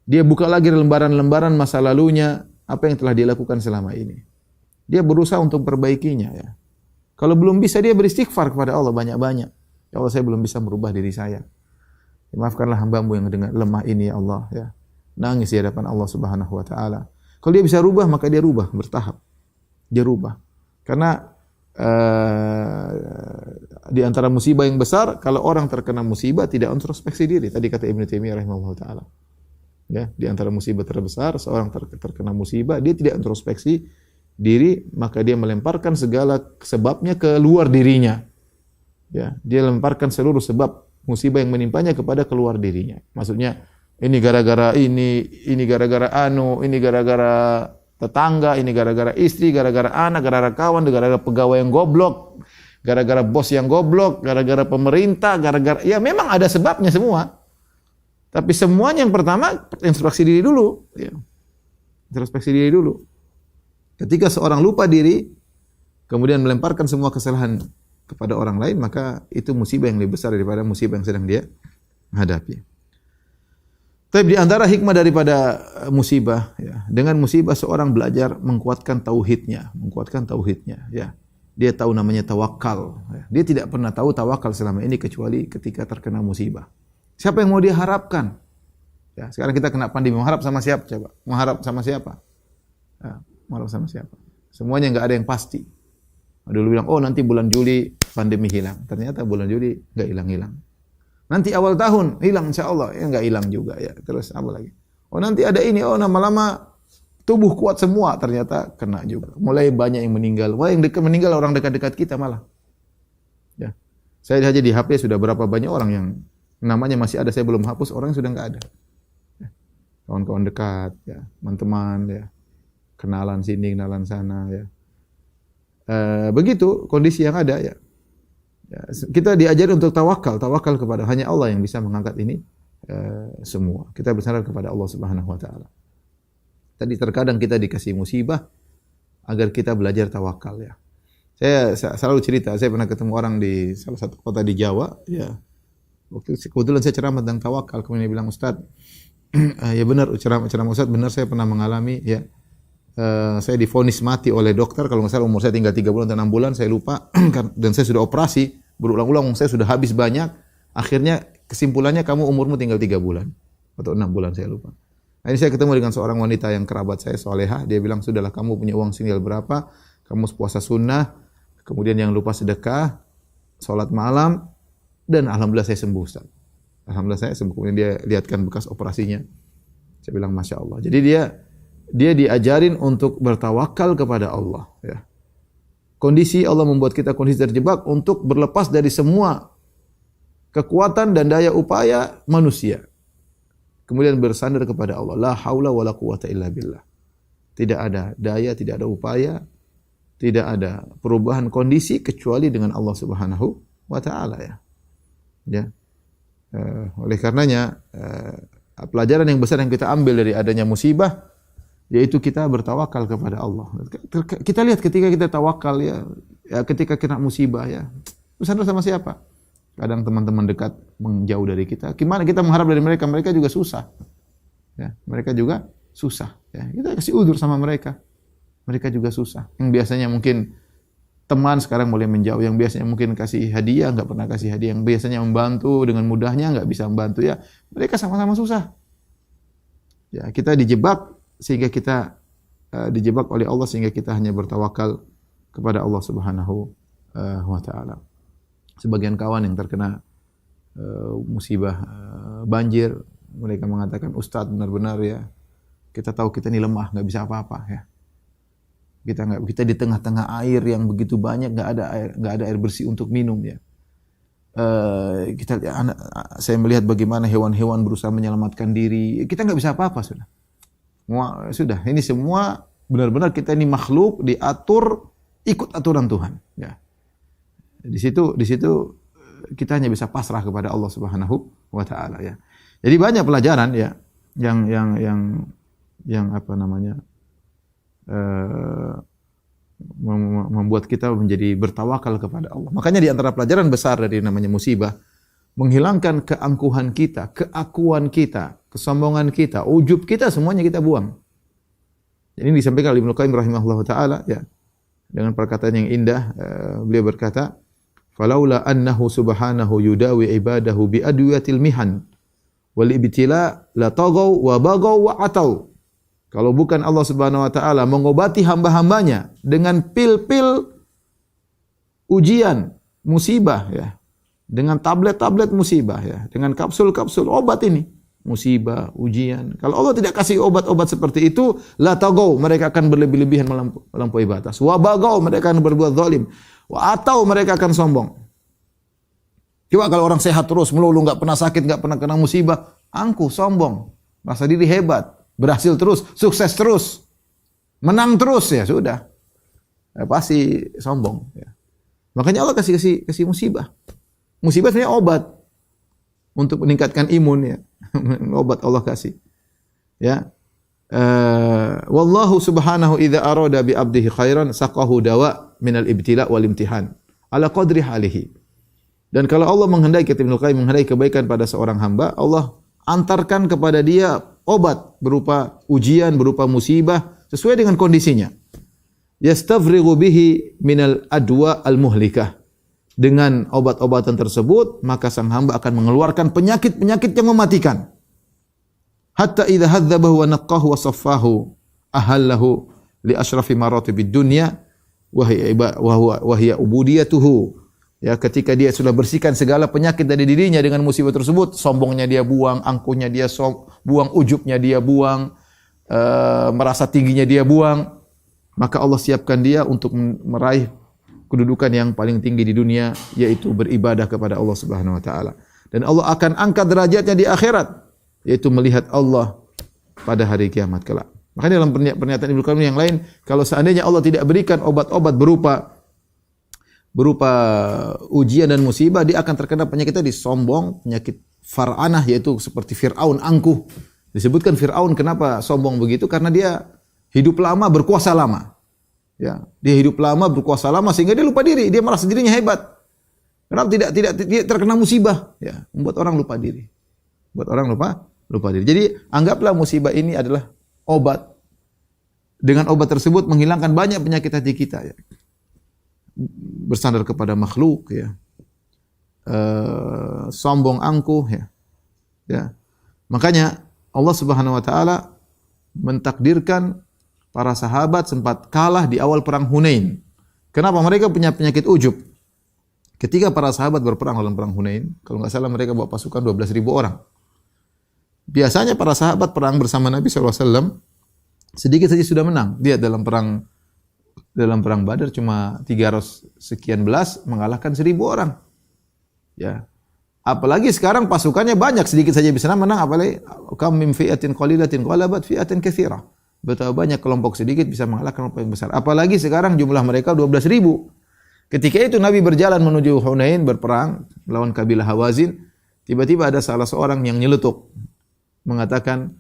Dia buka lagi lembaran-lembaran masa lalunya, apa yang telah dia lakukan selama ini. Dia berusaha untuk perbaikinya, ya. Kalau belum bisa, dia beristighfar kepada Allah banyak-banyak. Ya Allah, saya belum bisa merubah diri saya. Ya, maafkanlah hamba-Mu yang dengan lemah ini, ya Allah, ya. Nangis di hadapan Allah Subhanahu wa taala. Kalau dia bisa rubah, maka dia rubah bertahap. Dia rubah. Karena di antara musibah yang besar, kalau orang terkena musibah tidak introspeksi diri. Tadi kata Ibnu Taimiyah rahimahullah taala. Ya, di antara musibah terbesar, seorang terkena musibah, dia tidak introspeksi diri, maka dia melemparkan segala sebabnya ke luar dirinya. Ya, dia lemparkan seluruh sebab musibah yang menimpanya kepada keluar dirinya. Maksudnya, ini gara-gara ini gara-gara ini gara-gara tetangga, ini gara-gara istri, gara-gara anak, gara-gara kawan, gara-gara pegawai yang goblok, gara-gara bos yang goblok, gara-gara pemerintah, gara-gara, ya memang ada sebabnya semua. Tapi semuanya yang pertama introspeksi diri dulu, ya. Introspeksi diri dulu. Ketika seorang lupa diri, kemudian melemparkan semua kesalahan kepada orang lain, maka itu musibah yang lebih besar daripada musibah yang sedang dia hadapi. Tapi di antara hikmah daripada musibah, ya, dengan musibah seorang belajar menguatkan tauhidnya, ya. Dia tahu namanya tawakal. Ya. Dia tidak pernah tahu tawakal selama ini kecuali ketika terkena musibah. Siapa yang mau dia harapkan? Ya, sekarang kita kena pandemi, mau harap sama siapa? Coba, mau harap sama siapa? Ya, mau harap sama siapa? Semuanya nggak ada yang pasti. Dulu bilang, oh nanti bulan Juli pandemi hilang. Ternyata bulan Juli nggak hilang-hilang. Nanti awal tahun hilang insya Allah, ya nggak hilang juga, ya. Terus apa lagi? Oh nanti ada ini, oh lama-lama tubuh kuat semua, ternyata kena juga. Mulai banyak yang meninggal. Wah yang dekat meninggal orang dekat-dekat kita malah. Ya, saya saja di HP sudah berapa banyak orang yang namanya masih ada, saya belum hapus, orang sudah nggak ada. Ya. Kawan-kawan dekat, ya, teman-teman, ya, kenalan sini, kenalan sana, ya. Begitu kondisi yang ada, ya. Ya, kita diajari untuk tawakal kepada hanya Allah yang bisa mengangkat ini semua. Kita bersandar kepada Allah Subhanahu wa taala. Tadi terkadang kita dikasih musibah agar kita belajar tawakal, ya. Saya selalu cerita, saya pernah ketemu orang di salah satu kota di Jawa, ya. Waktu kebetulan saya ceramah tentang tawakal, kemudian dia bilang, "Ustaz, ya benar ceramah Ustaz, benar saya pernah mengalami, ya, saya divonis mati oleh dokter, kalau nggak salah umur saya tinggal 3 bulan atau 6 bulan, saya lupa, dan saya sudah operasi berulang-ulang, saya sudah habis banyak, akhirnya kesimpulannya kamu umurmu tinggal 3 bulan atau 6 bulan, saya lupa. Nah, ini saya ketemu dengan seorang wanita yang kerabat saya, solehah, dia bilang, sudahlah kamu punya uang tinggal berapa, kamu puasa sunnah, kemudian jangan lupa sedekah, sholat malam, dan alhamdulillah saya sembuh, Ustaz. Alhamdulillah saya sembuh. Kemudian dia lihatkan bekas operasinya. Saya bilang Masya Allah. Jadi dia diajarin untuk bertawakal kepada Allah. Ya. Kondisi Allah membuat kita kondisi terjebak untuk berlepas dari semua kekuatan dan daya upaya manusia. Kemudian bersandar kepada Allah. La haula wa la quwata illa billah. Tidak ada daya, tidak ada upaya, tidak ada perubahan kondisi kecuali dengan Allah Subhanahu wa taala, ya. Ya. Oleh karenanya pelajaran yang besar yang kita ambil dari adanya musibah yaitu kita bertawakal kepada Allah. Kita lihat ketika kita tawakal, ya ketika kena musibah, ya bersandar sama siapa? Kadang teman-teman dekat menjauh dari kita. Gimana kita mengharap dari mereka? Mereka juga susah. Ya, mereka juga susah. Ya, kita kasih udzur sama mereka. Mereka juga susah. Yang biasanya mungkin teman sekarang boleh menjauh, yang biasanya mungkin kasih hadiah nggak pernah kasih hadiah, yang biasanya membantu dengan mudahnya nggak bisa membantu, ya mereka sama-sama susah. Ya kita dijebak sehingga kita dijebak oleh Allah sehingga kita hanya bertawakal kepada Allah Subhanahu wa taala. Sebagian kawan yang terkena musibah banjir, mereka mengatakan, Ustadz benar-benar ya kita tahu kita ini lemah, nggak bisa apa-apa, ya. Kita di tengah-tengah air yang begitu banyak, nggak ada air bersih untuk minum, ya. Saya melihat bagaimana hewan-hewan berusaha menyelamatkan diri. Kita nggak bisa apa-apa, sudah. Ini semua benar-benar kita ini makhluk diatur ikut aturan Tuhan, ya. Di situ kita hanya bisa pasrah kepada Allah Subhanahu wa taala, ya. Jadi banyak pelajaran, ya, yang apa namanya? Membuat kita menjadi bertawakal kepada Allah. Makanya di antara pelajaran besar dari namanya musibah, menghilangkan keangkuhan kita, keakuan kita, kesombongan kita, ujub kita, semuanya kita buang. Jadi ini disampaikan oleh Ibnu Qayyim rahimahullahu taala, ya. Dengan perkataan yang indah, beliau berkata, "Falaula annahu subhanahu yudawi ibadahu bi adwiyatil mihan wal ibtila la tagaw wa bagaw wa atau." Kalau bukan Allah Subhanahu wa taala mengobati hamba-hambanya dengan pil-pil ujian, musibah, ya. Dengan tablet-tablet musibah, ya. Dengan kapsul-kapsul obat ini, musibah, ujian. Kalau Allah tidak kasih obat-obat seperti itu, la tagaw, mereka akan berlebih-lebihan melampaui batas. Wa bagaw, mereka akan berbuat zalim. Wa atau mereka akan sombong. Coba kalau orang sehat terus, melulu, enggak pernah sakit, enggak pernah kena musibah, angkuh, sombong, merasa diri hebat. Berhasil terus, sukses terus, menang terus, ya sudah, pasti sombong, ya. Makanya Allah kasih musibah. Musibah sebenarnya obat untuk meningkatkan imun, ya. Obat Allah kasih, ya. Wallahu subhanahu idza arada bi abdihi khairan saqahu dawa minal ibtila wal imtihan ala qadri halihi. Dan kalau Allah menghendaki, kata Ibnu Qayyim, menghendaki kebaikan pada seorang hamba, Allah antarkan kepada dia obat berupa ujian, berupa musibah sesuai dengan kondisinya. Yastafrighu bihi minal adwa al-muhlikah. Dengan obat-obatan tersebut, maka sang hamba akan mengeluarkan penyakit-penyakit yang mematikan. Hatta idza hadzabahu wa naqqahu wa saffahu ahallahu li asrafi maratibid dunya wa hiya ubudiyatuhu. Ya, ketika dia sudah bersihkan segala penyakit dari dirinya dengan musibah tersebut, sombongnya dia buang, angkuhnya dia buang, ujubnya dia buang, merasa tingginya dia buang, maka Allah siapkan dia untuk meraih kedudukan yang paling tinggi di dunia, yaitu beribadah kepada Allah Subhanahu wa taala. Dan Allah akan angkat derajatnya di akhirat, yaitu melihat Allah pada hari kiamat kelak. Makanya dalam pernyataan Ibnu Qayyim yang lain, kalau seandainya Allah tidak berikan obat-obat berupa ujian dan musibah, dia akan terkena penyakit tadi, sombong, penyakit far'anah, yaitu seperti Fir'aun, angkuh. Disebutkan Fir'aun kenapa sombong begitu? Karena dia hidup lama, berkuasa lama. Ya, dia hidup lama, berkuasa lama sehingga dia lupa diri, dia merasa dirinya hebat. Kenapa tidak terkena musibah? Ya, membuat orang lupa diri. Membuat orang lupa diri. Jadi anggaplah musibah ini adalah obat dengan obat tersebut menghilangkan banyak penyakit hati kita, ya. Bersandar kepada makhluk, ya. Sombong angkuh, ya. Ya. Makanya Allah Subhanahu wa taala mentakdirkan para sahabat sempat kalah di awal perang Hunain. Kenapa? Mereka punya penyakit ujub. Ketika para sahabat berperang dalam perang Hunain, kalau enggak salah mereka bawa pasukan 12.000 orang. Biasanya para sahabat perang bersama Nabi SAW sedikit saja sudah menang. Dia dalam perang Badar cuma 300 sekian belas mengalahkan 1.000 orang. Ya. Apalagi sekarang pasukannya banyak, sedikit saja bisa menang, apalagi kam min fi'atin qalilatin ghalabat fi'atan katsirah. Betapa banyak kelompok sedikit bisa mengalahkan kelompok yang besar. Apalagi sekarang jumlah mereka 12.000. Ketika itu Nabi berjalan menuju Hunain berperang melawan kabilah Hawazin, tiba-tiba ada salah seorang yang nyeletuk mengatakan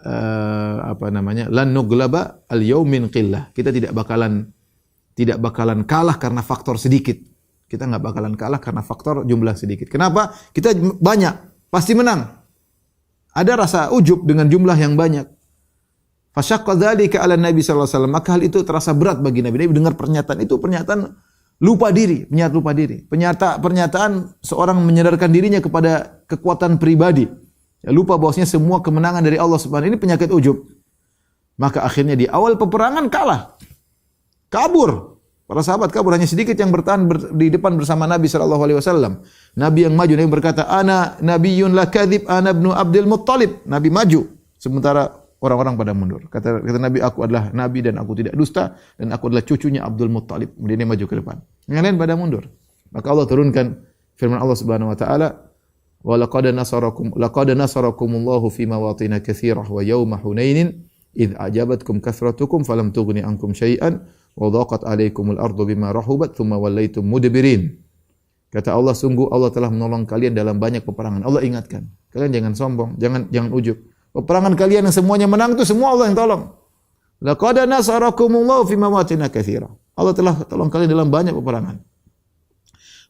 lan nuglaba al-yaum min qillah. Kita tidak bakalan kalah karena faktor sedikit. Kita enggak bakalan kalah karena faktor jumlah sedikit. Kenapa? Kita banyak, pasti menang. Ada rasa ujub dengan jumlah yang banyak. Fasyaqqa dzalika 'ala Nabi sallallahu alaihi wasallam. Maka hal itu terasa berat bagi Nabi. Nabi dengar pernyataan itu, pernyataan lupa diri. Pernyataan seorang menyadarkan dirinya kepada kekuatan pribadi. Ya, lupa bahwasanya semua kemenangan dari Allah Subhanahu. Ini penyakit ujub. Maka akhirnya di awal peperangan kalah. Kabur. Para sahabat kabur, hanya sedikit yang bertahan di depan bersama Nabi sallallahu alaihi wasallam. Nabi yang maju, Nabi berkata, "Ana nabiyyun la kadzib, ana ibnu Abdul Muttalib." Nabi maju, sementara orang-orang pada mundur. Kata Nabi, aku adalah nabi dan aku tidak dusta dan aku adalah cucunya Abdul Muttalib. Kemudian dia maju ke depan. Yang lain pada mundur. Maka Allah turunkan firman Allah Subhanahu wa taala, "Wa laqad nasarakumullahu fi mawatin katsirah wa yauma Hunainin idh ajabatkum kathratukum falam tughni ankum syai'an wa dhaqat 'alaikumul ardu bima rahubat thumma wallaytum mudbirin." Kata Allah, sungguh Allah telah menolong kalian dalam banyak peperangan. Allah ingatkan, kalian jangan sombong, jangan ujub. Peperangan kalian yang semuanya menang itu semua Allah yang tolong. Laqad nasarakumullahu fi mawatin katsirah. Allah telah tolong kalian dalam banyak peperangan.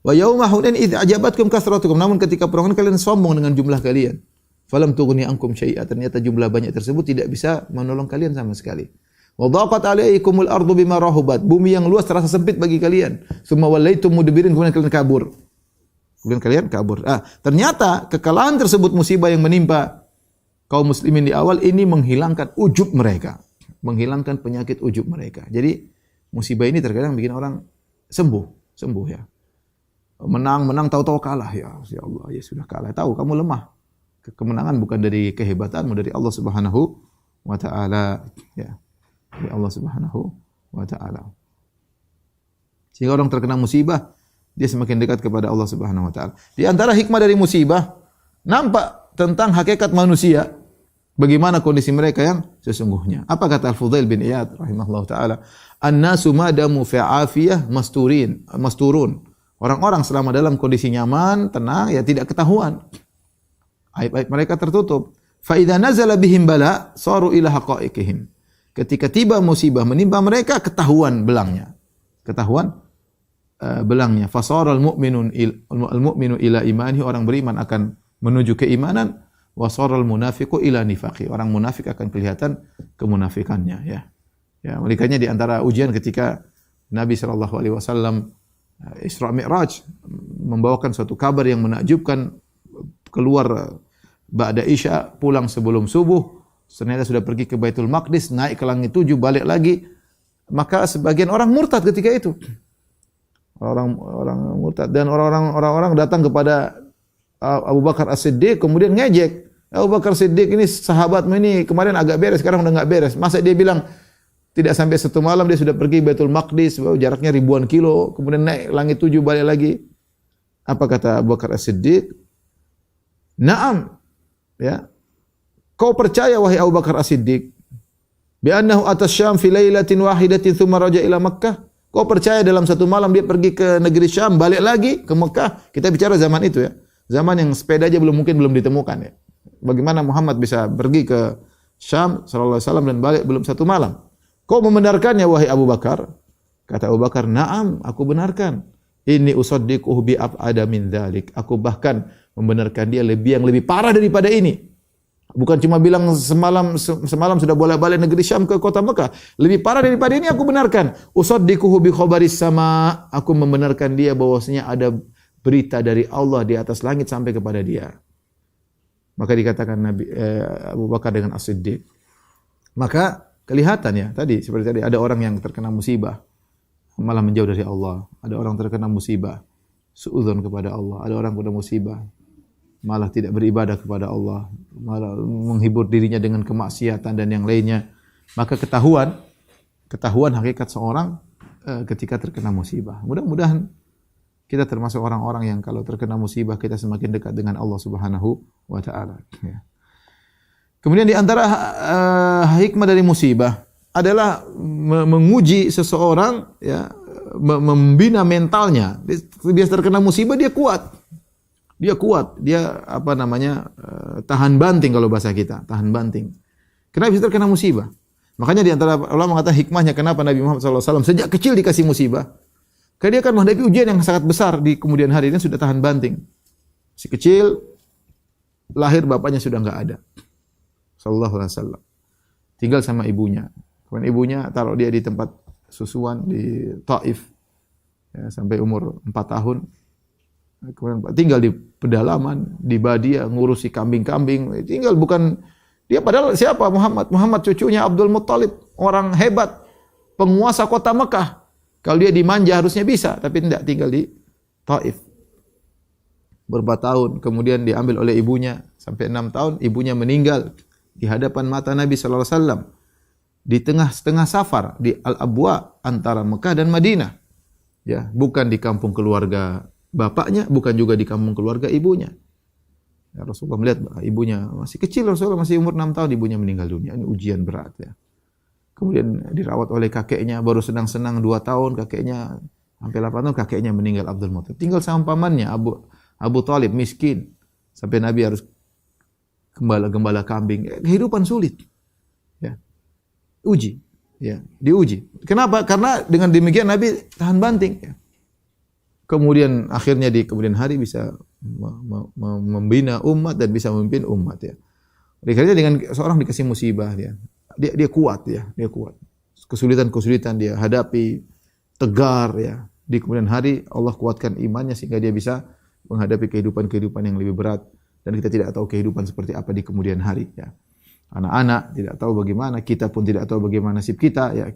Wa yauma Hunain idz ajabatkum kathratukum. Namun ketika peperangan kalian sombong dengan jumlah kalian. Falam tughni ankum syai'a. Ternyata jumlah banyak tersebut tidak bisa menolong kalian sama sekali. Wa dhaqat 'alaikumul ardu bima rahubat. Bumi yang luas terasa sempit bagi kalian. Summa wallaitum mudbirin, kemudian kalian kabur. Ternyata kekalahan tersebut, musibah yang menimpa kaum muslimin di awal ini menghilangkan ujub mereka, menghilangkan penyakit ujub mereka. Jadi musibah ini terkadang bikin orang sembuh ya. Menang tahu-tahu kalah, ya Allah, ya sudah kalah. Tahu kamu lemah. Kemenangan bukan dari kehebatanmu, dari Allah Subhanahu wa taala, ya. Dari Allah Subhanahu wa taala. Sehingga orang terkena musibah, dia semakin dekat kepada Allah Subhanahu wa taala. Di antara hikmah dari musibah, nampak tentang hakikat manusia, bagaimana kondisi mereka yang sesungguhnya. Apa kata Al-Fudail bin Iyad rahimahullah taala? An-nasu madamu fi afiyah masturun. Orang-orang selama dalam kondisi nyaman, tenang, ya tidak ketahuan. Aib-aib mereka tertutup. Fa idza nazala bihim bala saru ila haqaiqihim. Ketika tiba musibah menimpa mereka, ketahuan belangnya. Fasara al-mu'minu ila imanihi, orang beriman akan menuju keimanan. Wasara al-munafiqu ila nifaqi, orang munafik akan kelihatan kemunafikannya, ya. Ya, makanya di antara ujian ketika Nabi sallallahu alaihi wasallam Isra Mi'raj membawakan suatu kabar yang menakjubkan, keluar ba'da Isya, pulang sebelum subuh, ternyata sudah pergi ke Baitul Maqdis, naik ke langit 7, balik lagi. Maka sebagian orang murtad ketika itu. Orang murtad, dan orang-orang datang kepada Abu Bakar As-Siddiq kemudian ngejek. Abu Bakar Siddiq ini sahabatmu ini kemarin agak beres, sekarang udah enggak beres. Masa dia bilang tidak sampai 1 malam dia sudah pergi Baitul Maqdis, jaraknya ribuan kilo, kemudian naik langit 7 balik lagi. Apa kata Abu Bakar As-Siddiq? Naam. Ya. Kau percaya wahai Abu Bakar As-Siddiq bi annahu atas Syam fi lailatin wahidatin thumma raja ila Makkah? Kau percaya dalam 1 malam dia pergi ke negeri Syam, balik lagi ke Mekah? Kita bicara zaman itu, ya. Zaman yang sepeda aja belum ditemukan, ya. Bagaimana Muhammad bisa pergi ke Syam sallallahu alaihi wasallam dan balik belum 1 malam? Kau membenarkannya wahai Abu Bakar? Kata Abu Bakar, "Na'am, aku benarkan. Inni usaddiquhu bi ab'ada min dzalik." Aku bahkan membenarkan dia yang lebih parah daripada ini. Bukan cuma bilang semalam sudah bolak-balik negeri Syam ke kota Mekah. Lebih parah daripada ini aku benarkan. Usaddiquhu bi khabaris sama. Aku membenarkan dia bahwasanya ada berita dari Allah di atas langit sampai kepada dia. Maka dikatakan Abu Bakar dengan As-Siddiq. Maka kelihatan ya tadi seperti tadi ada orang yang terkena musibah malah menjauh dari Allah. Ada orang terkena musibah suudzon kepada Allah. Ada orang kena musibah malah tidak beribadah kepada Allah, malah menghibur dirinya dengan kemaksiatan dan yang lainnya. Maka ketahuan hakikat seorang ketika terkena musibah. Mudah-mudahan kita termasuk orang-orang yang kalau terkena musibah kita semakin dekat dengan Allah Subhanahu wa taala. Ya. Kemudian di antara hikmah dari musibah adalah menguji seseorang, ya, membina mentalnya. Dia terkena musibah dia kuat. Dia kuat, dia tahan banting kalau bahasa kita, tahan banting. Kenapa bisa terkena musibah? Makanya di antara ulama mengatakan hikmahnya kenapa Nabi Muhammad SAW sejak kecil dikasih musibah. Karena dia akan menghadapi ujian yang sangat besar di kemudian hari ini sudah tahan banting. Si kecil lahir bapaknya sudah enggak ada. Sallallahu alaihi wasallam. Tinggal sama ibunya. Kemudian ibunya taruh dia di tempat susuan di Taif. Ya, sampai umur 4 tahun. Kemudian tinggal di pedalaman, di Badia, ngurusi kambing-kambing. Tinggal bukan dia padahal siapa? Muhammad cucunya Abdul Muttalib, orang hebat, penguasa kota Mekah. Kalau dia dimanja harusnya bisa, tapi tidak, tinggal di Taif. Berapa tahun, kemudian diambil oleh ibunya sampai 6 tahun, ibunya meninggal di hadapan mata Nabi sallallahu alaihi wasallam. Di tengah safar di Al-Abwa antara Mekah dan Madinah. Ya, bukan di kampung keluarga bapaknya, bukan juga di kampung keluarga ibunya. Ya, Rasulullah melihat ibunya masih kecil, Rasulullah masih umur 6 tahun, ibunya meninggal dunia. Ini ujian berat ya. Kemudian dirawat oleh kakeknya, baru senang-senang 2 tahun, kakeknya sampai 8 tahun, kakeknya meninggal Abdul Muttalib. Tinggal sama pamannya, Abu Thalib, miskin. Sampai Nabi harus gembala kambing. Kehidupan sulit. Ya. Uji. Ya, diuji. Kenapa? Karena dengan demikian Nabi tahan banting. Ya. Kemudian akhirnya di kemudian hari bisa membina umat dan bisa memimpin umat ya. Karena dengan seorang dikasih musibah dia kuat ya, dia kuat. Kesulitan-kesulitan dia hadapi tegar ya. Di kemudian hari Allah kuatkan imannya sehingga dia bisa menghadapi kehidupan-kehidupan yang lebih berat dan kita tidak tahu kehidupan seperti apa di kemudian hari ya. Anak-anak tidak tahu bagaimana, kita pun tidak tahu bagaimana nasib kita ya.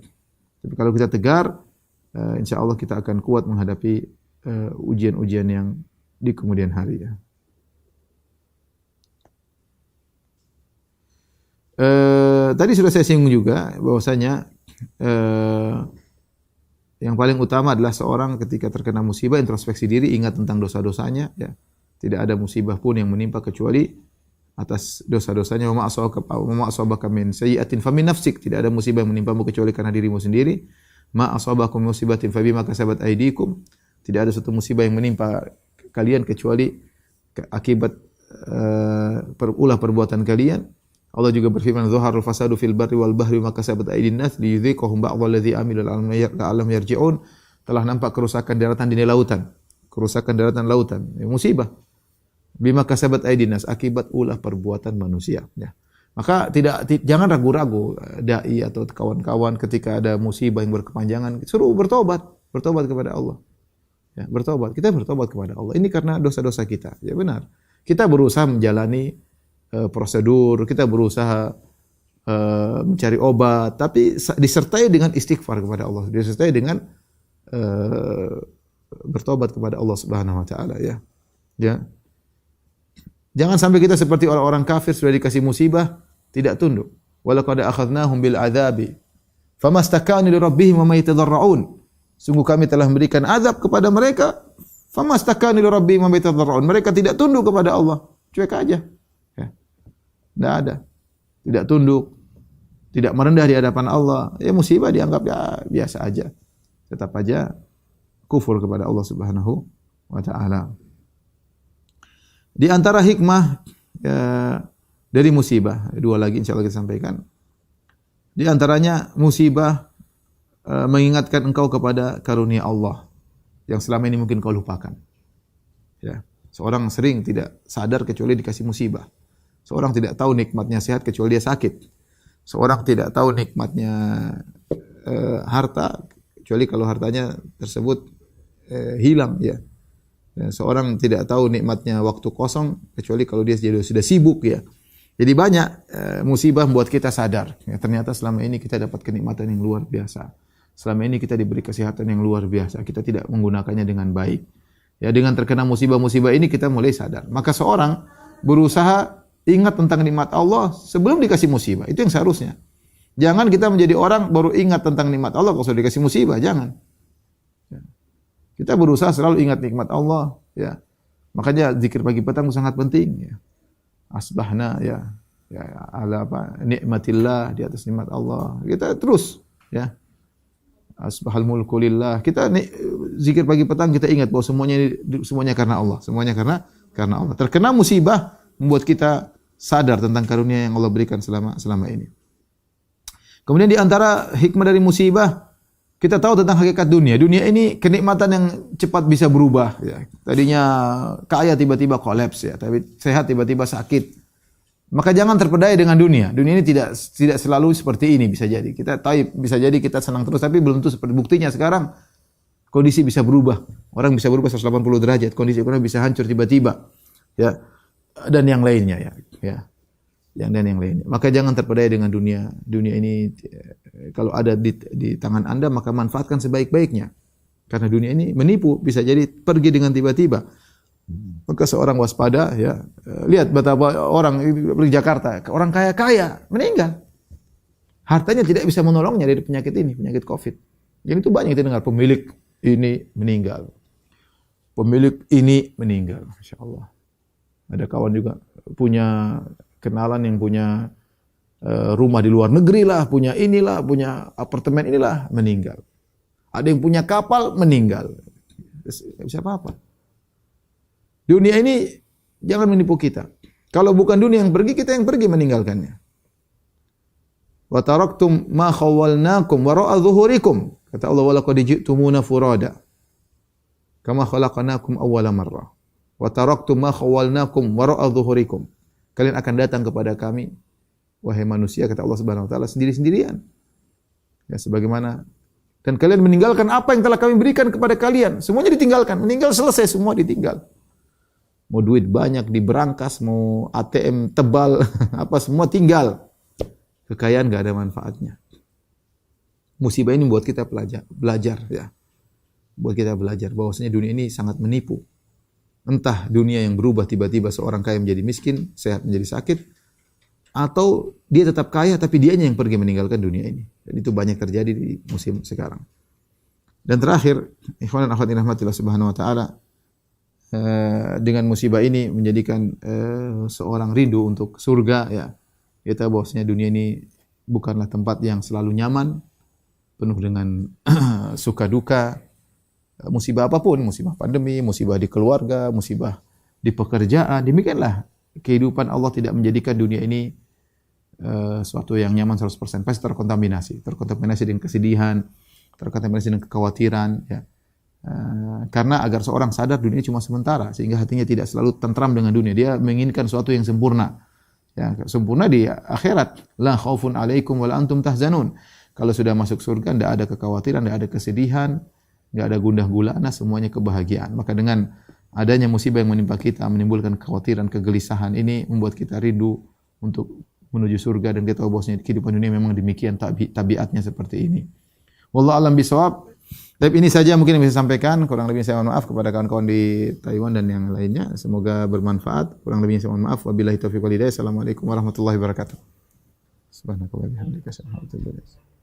Tapi kalau kita tegar, insya Allah kita akan kuat menghadapi ujian-ujian yang di kemudian hari ya. Tadi sudah saya singgung juga bahwasanya yang paling utama adalah seorang ketika terkena musibah introspeksi diri, ingat tentang dosa-dosanya ya. Tidak ada musibah pun yang menimpa kecuali atas dosa-dosanya. Wa ma asabaka min sayyi'atin famin nafsik. Tidak ada musibah yang menimpamu kecuali karena dirimu sendiri. Ma asabakum musibatin fabima kasabat aydikum. Tidak ada satu musibah yang menimpa kalian kecuali akibat ulah perbuatan kalian. Allah juga berfirman, "Zaharul fasadu fil barri wal bahri ma kasabat aydin nas liyudhiqahum ba'dalladzi amilu la'allam yarji'un." Telah nampak kerusakan daratan di lautan. Kerusakan daratan lautan, ya, musibah. Bima kasabat aydin nas, akibat ulah perbuatan manusia, ya. Maka jangan ragu-ragu dai atau kawan-kawan ketika ada musibah yang berkepanjangan, suruh bertobat kepada Allah. Ya, kita bertobat kepada Allah. Ini karena dosa-dosa kita. Ya benar. Kita berusaha menjalani prosedur, kita berusaha mencari obat, tapi disertai dengan istighfar kepada Allah, disertai dengan bertobat kepada Allah Subhanahu wa taala ya. Ya. Jangan sampai kita seperti orang-orang kafir sudah dikasih musibah tidak tunduk. Walaqad akhadnahum bil adzabi famastakanu li rabbihim wa ma yatadarrun. Sungguh kami telah memberikan azab kepada mereka, famastakanu li rabbihim wa ma yatadarrun. Mereka tidak tunduk kepada Allah, cuek aja. Ya. Tidak ada. Tidak tunduk, tidak merendah di hadapan Allah. Ya musibah dianggap ya biasa aja. Tetap aja kufur kepada Allah Subhanahu wa taala. Di antara hikmah dari musibah, dua lagi insyaallah kita sampaikan. Di antaranya musibah mengingatkan engkau kepada karunia Allah yang selama ini mungkin kau lupakan. Ya, seorang sering tidak sadar kecuali dikasih musibah. Seorang tidak tahu nikmatnya sehat kecuali dia sakit. Seorang tidak tahu nikmatnya harta kecuali kalau hartanya tersebut hilang ya. Seorang tidak tahu nikmatnya waktu kosong kecuali kalau dia sudah sibuk ya. Jadi banyak musibah membuat kita sadar. Ya, ternyata selama ini kita dapat kenikmatan yang luar biasa. Selama ini kita diberi kesehatan yang luar biasa. Kita tidak menggunakannya dengan baik. Ya, dengan terkena musibah-musibah ini kita mulai sadar. Maka seorang berusaha ingat tentang nikmat Allah sebelum dikasih musibah. Itu yang seharusnya. Jangan kita menjadi orang baru ingat tentang nikmat Allah kalau sudah dikasih musibah. Jangan. Ya. Kita berusaha selalu ingat nikmat Allah. Ya. Makanya zikir pagi petang sangat penting. Ya. Asbahna ya ala apa nikmatillah, di atas nikmat Allah. Kita terus ya. Asbahal mulku lillah. Kita zikir pagi petang kita ingat bahwa semuanya karena Allah. Semuanya karena Allah. Terkena musibah membuat kita sadar tentang karunia yang Allah berikan selama ini. Kemudian di antara hikmah dari musibah, kita tahu tentang hakikat dunia. Dunia ini kenikmatan yang cepat bisa berubah. Ya. Tadinya kaya tiba-tiba kolaps ya, tapi sehat tiba-tiba sakit. Maka jangan terpedaya dengan dunia. Dunia ini tidak selalu seperti ini bisa jadi. Kita tahu bisa jadi kita senang terus, tapi belum tentu seperti buktinya sekarang. Kondisi bisa berubah. Orang bisa berubah 180 derajat. Kondisi ekonomi bisa hancur tiba-tiba. Ya. Dan yang lainnya ya. Ya. Dan yang lainnya. Maka jangan terpedaya dengan dunia. Dunia ini kalau ada di tangan Anda maka manfaatkan sebaik-baiknya. Karena dunia ini menipu, bisa jadi pergi dengan tiba-tiba. Maka seorang waspada ya. Lihat betapa orang di Jakarta, orang kaya-kaya meninggal. Hartanya tidak bisa menolongnya dari penyakit ini, penyakit Covid. Jadi itu banyak kita dengar pemilik ini meninggal. Pemilik ini meninggal, Masya Allah. Ada kawan juga punya kenalan yang punya rumah di luar negeri lah, punya inilah, punya apartemen inilah, meninggal. Ada yang punya kapal, meninggal. Tidak bisa apa-apa. Dunia ini jangan menipu kita. Kalau bukan dunia yang pergi, kita yang pergi meninggalkannya. Wa taraktum ma khawwalnakum wara'a dhuhurikum. Kata Allah, wa laqad ji'tumuna furada kama khalaqnakum awwala marrah. Wa taraktum ma khawwalnakum wara'a dhuhurikum. Kalian akan datang kepada kami, wahai manusia, kata Allah Subhanahu wa taala, sendiri-sendirian. Ya sebagaimana, dan kalian meninggalkan apa yang telah kami berikan kepada kalian. Semuanya ditinggalkan, meninggal selesai, semua ditinggal. Mau duit banyak diberangkas, mau ATM tebal, apa semua tinggal. Kekayaan enggak ada manfaatnya. Musibah ini buat kita belajar ya. Buat kita belajar bahwasanya dunia ini sangat menipu. Entah dunia yang berubah tiba-tiba seorang kaya menjadi miskin, sehat menjadi sakit, atau dia tetap kaya tapi dianya yang pergi meninggalkan dunia ini. Dan itu banyak terjadi di musim sekarang. Dan terakhir, ikhwan dan akhwat rahmatillah subhanahu wa ta'ala, dengan musibah ini menjadikan seorang rindu untuk surga ya. Kita bahwasanya dunia ini bukanlah tempat yang selalu nyaman, penuh dengan suka duka, musibah apapun, musibah pandemi, musibah di keluarga, musibah di pekerjaan. Demikianlah kehidupan. Allah tidak menjadikan dunia ini suatu yang nyaman 100%. Pasti terkontaminasi dengan kesedihan, terkontaminasi dengan kekhawatiran ya. Karena agar seorang sadar dunia cuma sementara, sehingga hatinya tidak selalu tentram dengan dunia. Dia menginginkan sesuatu yang sempurna. Ya, sempurna di akhirat. La khaufun alaikum wa la antum tahzanun. Kalau sudah masuk surga, tidak ada kekhawatiran, tidak ada kesedihan, tidak ada gundah gulana, semuanya kebahagiaan. Maka dengan adanya musibah yang menimpa kita, menimbulkan kekhawatiran, kegelisahan, ini membuat kita rindu untuk menuju surga, dan kita tahu bahwasanya kehidupan dunia memang demikian, tabiatnya seperti ini. Wallahu a'lam bishawab. Tapi ini saja mungkin yang bisa sampaikan. Kurang lebihnya saya mohon maaf kepada kawan-kawan di Taiwan dan yang lainnya. Semoga bermanfaat. Kurang lebihnya saya mohon maaf. Wabillahi taufiq wal hidayah. Assalamualaikum warahmatullahi wabarakatuh. Subhanakallahumma wa bihamdika asyhadu an la ilaha illa anta